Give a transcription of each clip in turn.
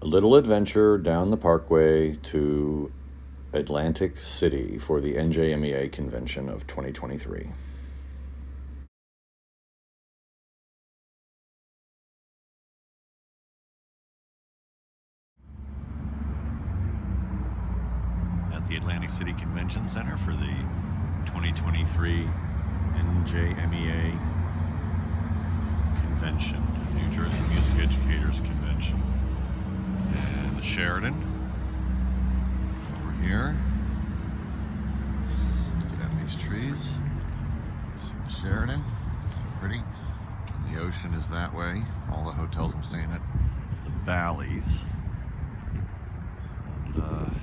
a little adventure down the parkway to Atlantic City for the NJMEA convention of 2023. At the Atlantic City Convention Center for the 2023 NJMEA convention, New Jersey Music Educators Convention. And the Sheridan over here. Down these trees. See the Sheridan, pretty. And the ocean is that way. All the hotels I'm staying at, the Bally's. And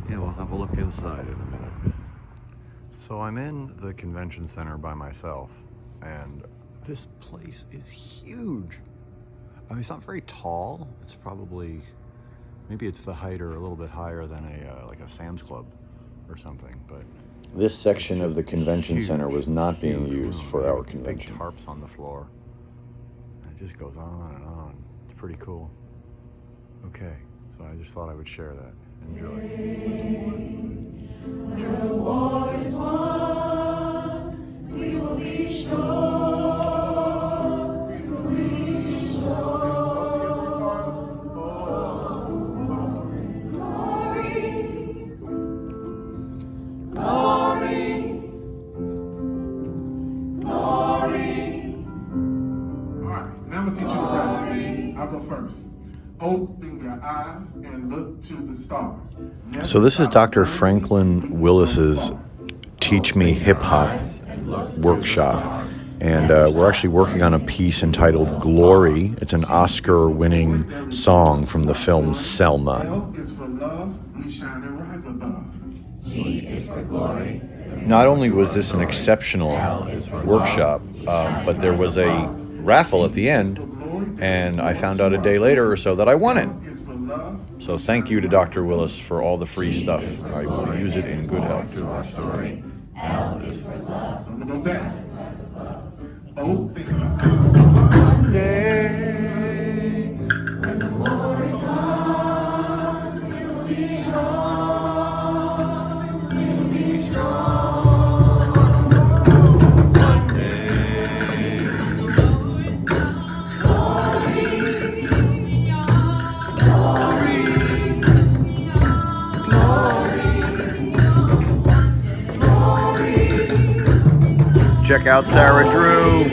yeah, we'll have a look inside in a minute. So I'm in the convention center by myself, and this place is huge. I mean, it's not very tall. It's probably, maybe it's the height or a little bit higher than a like a Sam's Club or something, but this section of the convention center was not being used for our convention. Big tarps on the floor. And it just goes on and on. It's pretty cool. Okay, so I just thought I would share that. Enjoy. When the war is won, we will be sure. We will be sure. Glory, glory, glory. All right, now I'm gonna teach you the rap. I'll go first. Open your eyes and look to the stars. So this is Dr. Franklin Willis's Teach Me Hip Hop workshop. And we're actually working on a piece entitled Glory. It's an Oscar-winning song from the film Selma. L is for love, we shine and rise above. G is for glory. Not only was this an exceptional workshop, but there was a raffle at the end, and I found out a day later or so that I won it. So thank you to Dr. Willis for all the free stuff. I will use it in good health. L is for love. So I'm gonna go back. Open One day, when the war is won, we will be strong. We will be strong. One day, glory, glory, glory, glory. Check out Sarah Drew.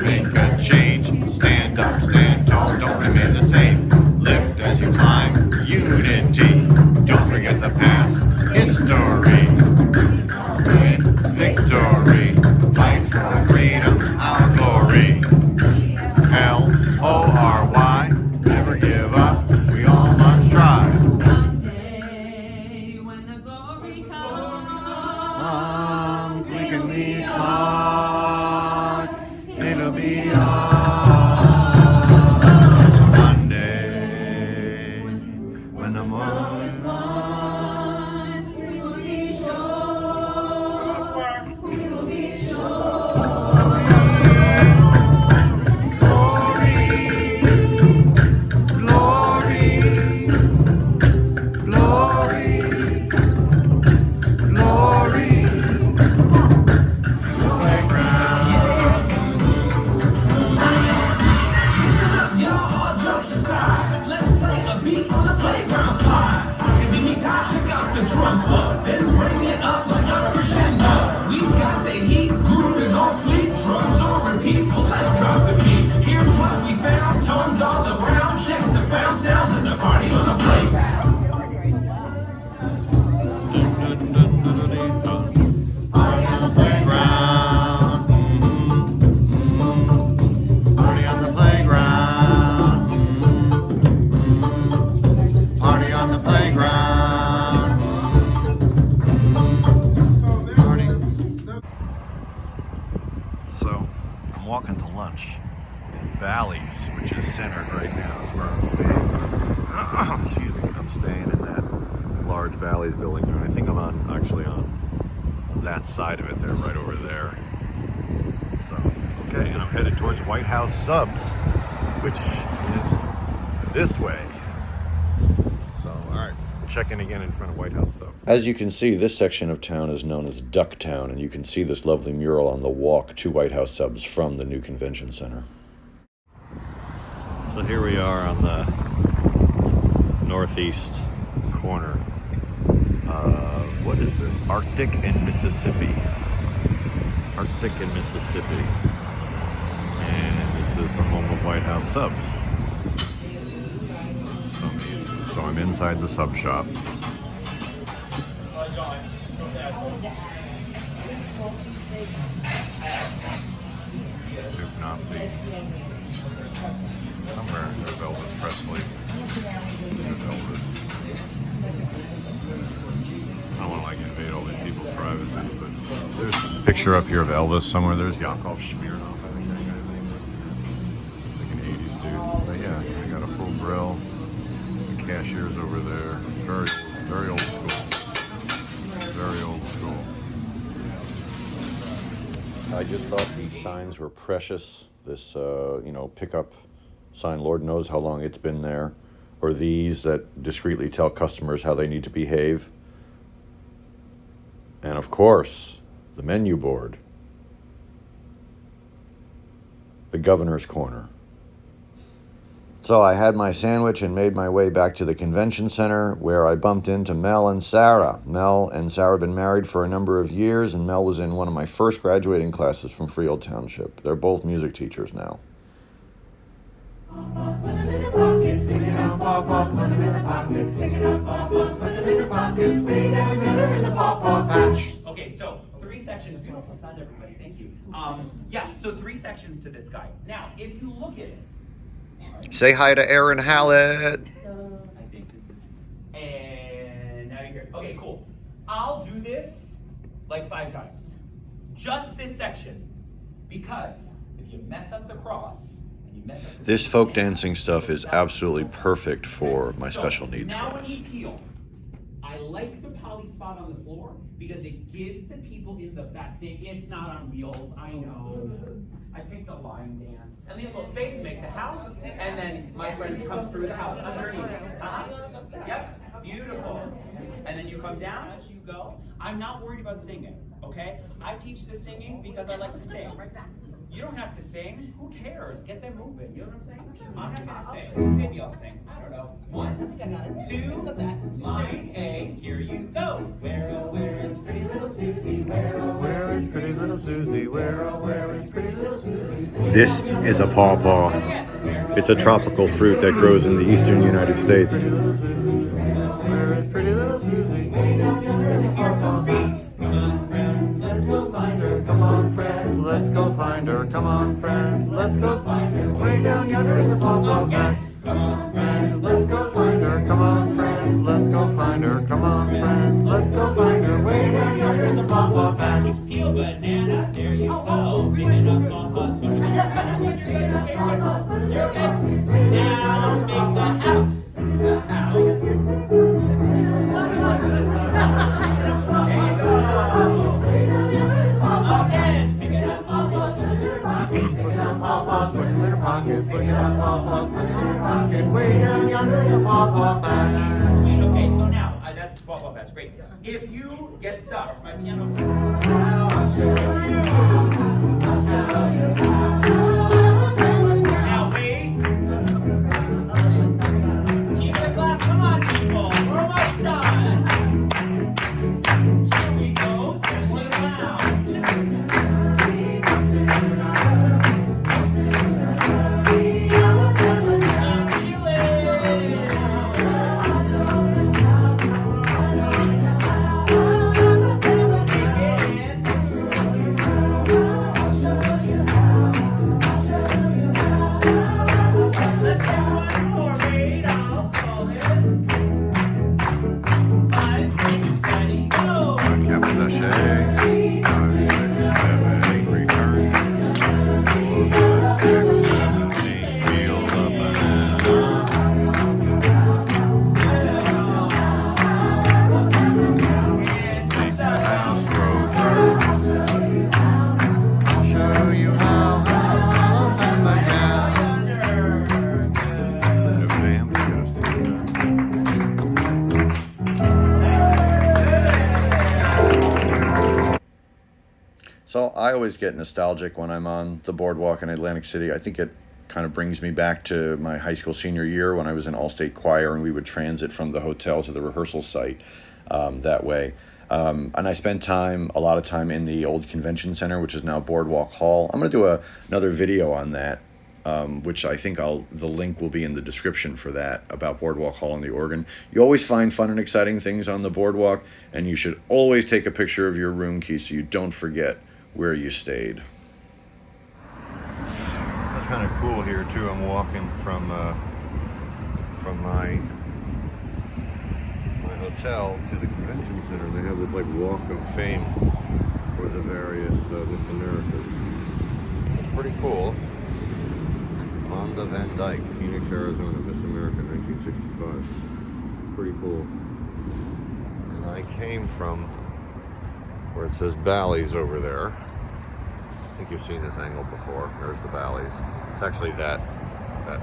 Make a change, stand up, stand tall, don't remain the same. Lift as you climb, unity. Don't forget the past, history. Win victory, fight for freedom, our glory. L-O-R-Y, never give up, we all must try. One day, when the glory comes, Flicking me hard, it'll be on. One day, when the morning we will be sure. We will be sure. glory, glory, glory, glory. Listen up, y'all, all jokes aside. Let's play a beat on the playground slide. Talking to me, check out the drum floor. Then bring it up like a crescendo. We got the heat, groove is on fleet, drums on repeat, so let's drop the beat. Here's what we found, tones all around. Check the found sounds and the party on the playground. Party on the playground. Party on the playground. which is centered right now, is where I'm staying. Excuse me, I'm staying in that large Bally's building there. I think I'm actually on that side of it there, right over there. So, okay, and I'm headed towards White House Subs, which is this way. So, all right, check in again in front of White House Subs. As you can see, this section of town is known as Ducktown, and you can see this lovely mural on the walk to White House Subs from the new convention center. So here we are on the northeast corner of, what is this? Arctic and Mississippi. Arctic and Mississippi. And this is the home of White House Subs. So I'm inside the sub shop. Soup Nazi. Somewhere there's Elvis Presley. There's Elvis. I don't want to like invade all these people's privacy, but there's a picture up here of Elvis somewhere. There's Yakov Smirnoff, I think that guy's name is. Like an 80s dude. But yeah, they got a full grill. The cashier's over there. Very old school. Very old school. I just thought these signs were precious. This, pickup sign, Lord knows how long it's been there. Or these that discreetly tell customers how they need to behave. And of course, the menu board. The governor's corner. So I had my sandwich and made my way back to the convention center, where I bumped into Mel and Sarah. Mel and Sarah have been married for a number of years, and Mel was in one of my first graduating classes from Freehold Township. They're both music teachers now. Okay, so 3 sections to not everybody, thank you. So 3 sections to this guy. Now, if you look at it. Say hi to Aaron Hallett. I think this is. And now you're here. Okay, cool. I'll do this like 5 times. Just this section. Because if you mess up the cross, this folk dancing stuff is absolutely perfect for my special needs now class. When you peel, I like the poly spot on the floor because it gives the people in the back thing. It's not on wheels, I know. I picked a line dance. And leave a little space, make the house, and then my friends come through the house underneath. Yep, beautiful. And then you come down as you go. I'm not worried about singing, okay? I teach the singing because I like to sing. You don't have to sing. Who cares? Get them moving. You know what I'm saying? I'm not gonna sing. Maybe I'll sing. I don't know. 1, 2, line A. Here you go. Where oh where is pretty little Susie? Where oh where is pretty little Susie? Where oh where is pretty little Susie? This is a pawpaw. It's a tropical fruit that grows in the eastern United States. Where is pretty little Susie? Way down yonder in the pawpaw patch. Come on, friends, let's go find her. Come on, friends, let's go find her. Come on, friends, let's go find her. Way down yonder in the pawpaw patch. Come on, friends, let's go find her. Come on, friends, let's go find her. Come on, friends, let's go find her. Way down yonder in the pawpaw patch. Peel banana, there you go. Picking up pawpaws, picking up pawpaws. Now make the house. The house. Again, pick it up, pawpaws, put it in her pocket. Pick it up, pawpaws, put it in her pocket. Pick it up, pawpaws, put it in her pocket. Way down yonder in the pawpaw patch. Sweet. Okay, so now that's the pawpaw patch. Great. If you get stuck, my piano. I'll show you. I'll show you. Now wait. Keep it clap. Come on, people. We're almost done. Here we go. Section loud. So I always get nostalgic when I'm on the boardwalk in Atlantic City. I think it kind of brings me back to my high school senior year when I was in all-state choir and we would transit from the hotel to the rehearsal site that way. And I spent a lot of time in the old convention center, which is now Boardwalk Hall. I'm going to do another video on that, which I think the link will be in the description for that, about Boardwalk Hall and the organ. You always find fun and exciting things on the boardwalk, and you should always take a picture of your room key so you don't forget where you stayed. That's kind of cool here too. I'm walking from my hotel to the convention center. They have this like walk of fame for the various Miss Americas. It's pretty cool. Fonda Van Dyke, Phoenix, Arizona, Miss America, 1965. Pretty cool. And I came from where it says Bally's over there. I think you've seen this angle before. There's the Bally's. It's actually that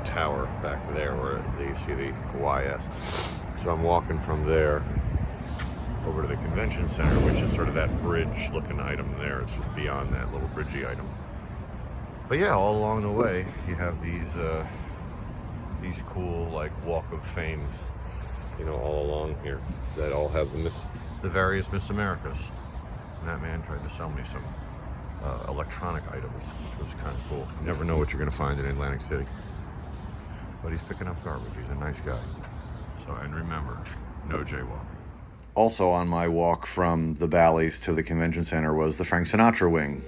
tower back there where you see the YS. So I'm walking from there over to the convention center, which is sort of that bridge looking item there. It's just beyond that little bridgey item. But yeah, all along the way, you have these cool like walk of fames, you know, all along here that all have the various Miss Americas. And that man tried to sell me some electronic items, which was kind of cool. You never know what you're going to find in Atlantic City. But he's picking up garbage. He's a nice guy. So, and remember, no jaywalking. Also on my walk from the Bally's to the convention center was the Frank Sinatra wing.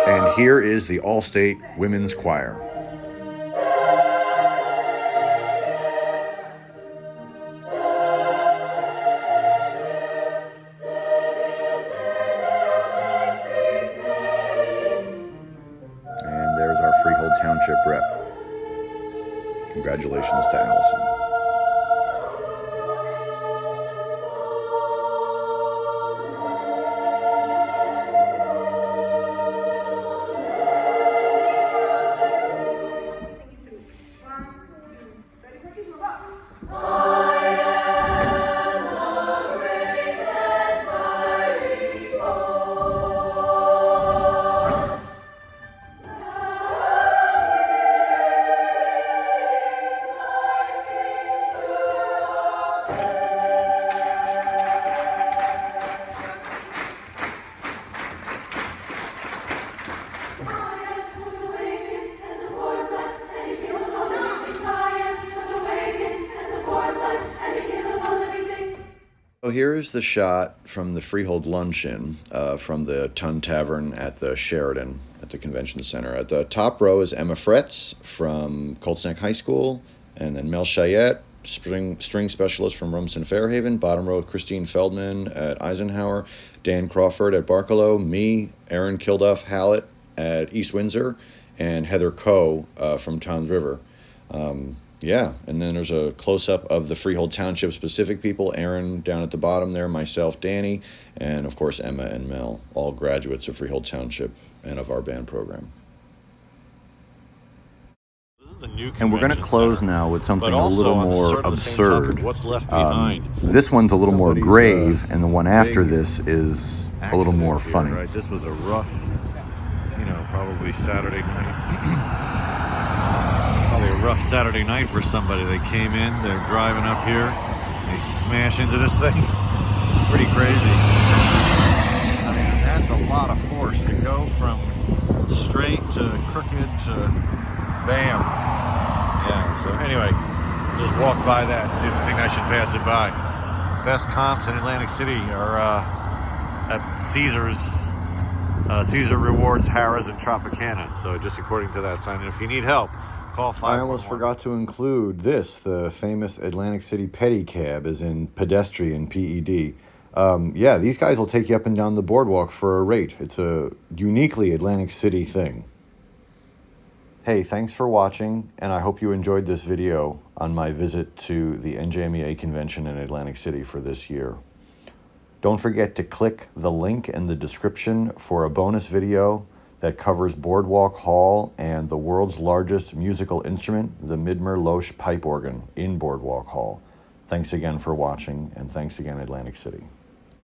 And here is the All-State Women's Choir. And there's our Freehold Township rep. Congratulations to Allison. So here is the shot from the Freehold luncheon from the Tun Tavern at the Sheridan at the Convention Center. At the top row is Emma Fretz from Colts Neck High School, and then Mel Chayette, string specialist from Rumson Fairhaven. Bottom row, Christine Feldman at Eisenhower, Dan Crawford at Barkalow, me, Aaron Kilduff Hallett at East Windsor, and Heather Coe from Towns River. Yeah, and then there's a close-up of the Freehold Township specific people, Aaron down at the bottom there, myself, Danny, and of course Emma and Mel, all graduates of Freehold Township and of our band program. And we're going to close now with something a little more absurd. What's left behind? This one's a little more grave, and the one after this is a little more funny. Right? This was a rough, probably Saturday night. Probably a rough Saturday night for somebody. They came in, they're driving up here, they smash into this thing. It's pretty crazy. I mean, that's a lot of force to go from straight to crooked to bam. Yeah, so anyway, just walked by that. Didn't think I should pass it by. Best comps in Atlantic City are at Caesars. Caesar Rewards, Harrah's, and Tropicana. So just according to that sign. And if you need help, call 511. I almost forgot to include this. The famous Atlantic City pedicab is in pedestrian, PED. Yeah, these guys will take you up and down the boardwalk for a rate. It's a uniquely Atlantic City thing. Hey, thanks for watching, and I hope you enjoyed this video on my visit to the NJMEA convention in Atlantic City for this year. Don't forget to click the link in the description for a bonus video that covers Boardwalk Hall and the world's largest musical instrument, the Midmer Loesch pipe organ in Boardwalk Hall. Thanks again for watching, and thanks again, Atlantic City.